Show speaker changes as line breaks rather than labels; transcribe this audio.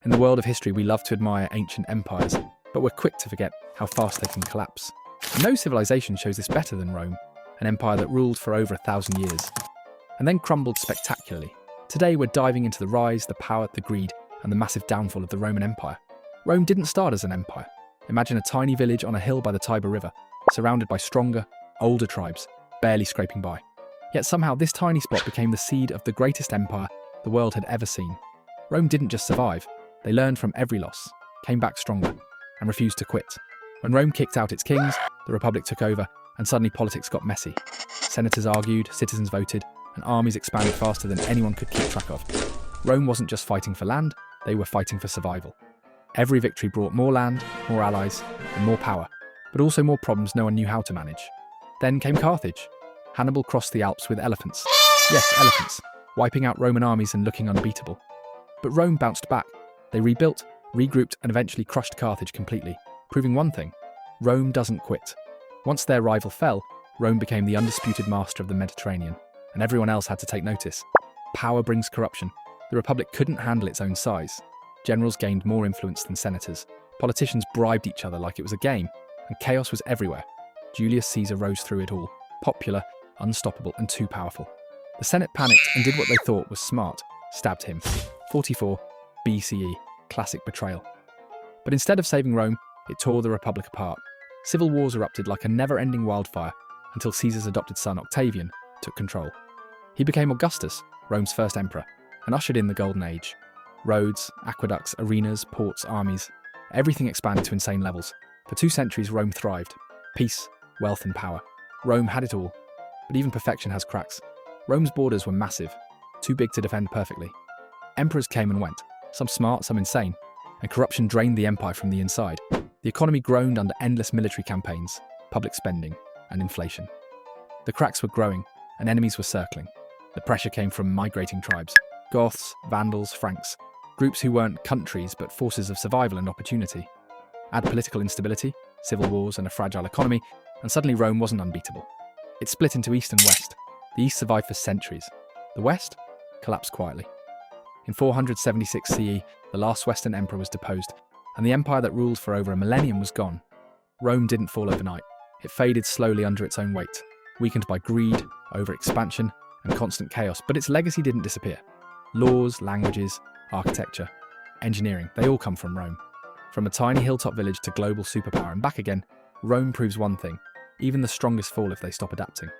In the world of history, we love to admire ancient empires, but we're quick to forget how fast they can collapse. And no civilization shows this better than Rome, an empire that ruled for over 1,000 years, and then crumbled spectacularly. Today, we're diving into the rise, the power, the greed, and the massive downfall of the Roman Empire. Rome didn't start as an empire. Imagine a tiny village on a hill by the Tiber River, surrounded by stronger, older tribes, barely scraping by. Yet somehow this tiny spot became the seed of the greatest empire the world had ever seen. Rome didn't just survive, they learned from every loss, came back stronger, and refused to quit. When Rome kicked out its kings, the Republic took over, and suddenly politics got messy. Senators argued, citizens voted, and armies expanded faster than anyone could keep track of. Rome wasn't just fighting for land, they were fighting for survival. Every victory brought more land, more allies, and more power, but also more problems no one knew how to manage. Then came Carthage. Hannibal crossed the Alps with elephants. Yes, elephants, wiping out Roman armies and looking unbeatable. But Rome bounced back. They rebuilt, regrouped, and eventually crushed Carthage completely, proving one thing: Rome doesn't quit. Once their rival fell, Rome became the undisputed master of the Mediterranean, and everyone else had to take notice. Power brings corruption. The Republic couldn't handle its own size. Generals gained more influence than senators. Politicians bribed each other like it was a game, and chaos was everywhere. Julius Caesar rose through it all, popular, unstoppable, and too powerful. The Senate panicked and did what they thought was smart: stabbed him. 44 BCE, classic betrayal. But instead of saving Rome, it tore the Republic apart. Civil wars erupted like a never-ending wildfire until Caesar's adopted son Octavian took control. He became Augustus, Rome's first emperor, and ushered in the Golden Age. Roads, aqueducts, arenas, ports, armies, everything expanded to insane levels. For 2 centuries, Rome thrived. Peace, wealth, and power. Rome had it all. But even perfection has cracks. Rome's borders were massive, too big to defend perfectly. Emperors came and went, some smart, some insane, and corruption drained the empire from the inside. The economy groaned under endless military campaigns, public spending, and inflation. The cracks were growing, and enemies were circling. The pressure came from migrating tribes: Goths, Vandals, Franks, groups who weren't countries but forces of survival and opportunity. Add political instability, civil wars, and a fragile economy, and suddenly Rome wasn't unbeatable. It split into East and West. The East survived for centuries. The West collapsed quietly. In 476 CE, the last Western emperor was deposed, and the empire that ruled for over a millennium was gone. Rome didn't fall overnight. It faded slowly under its own weight, weakened by greed, overexpansion, and constant chaos, but its legacy didn't disappear. Laws, languages, architecture, engineering, they all come from Rome. From a tiny hilltop village to global superpower and back again, Rome proves one thing: even the strongest fall if they stop adapting.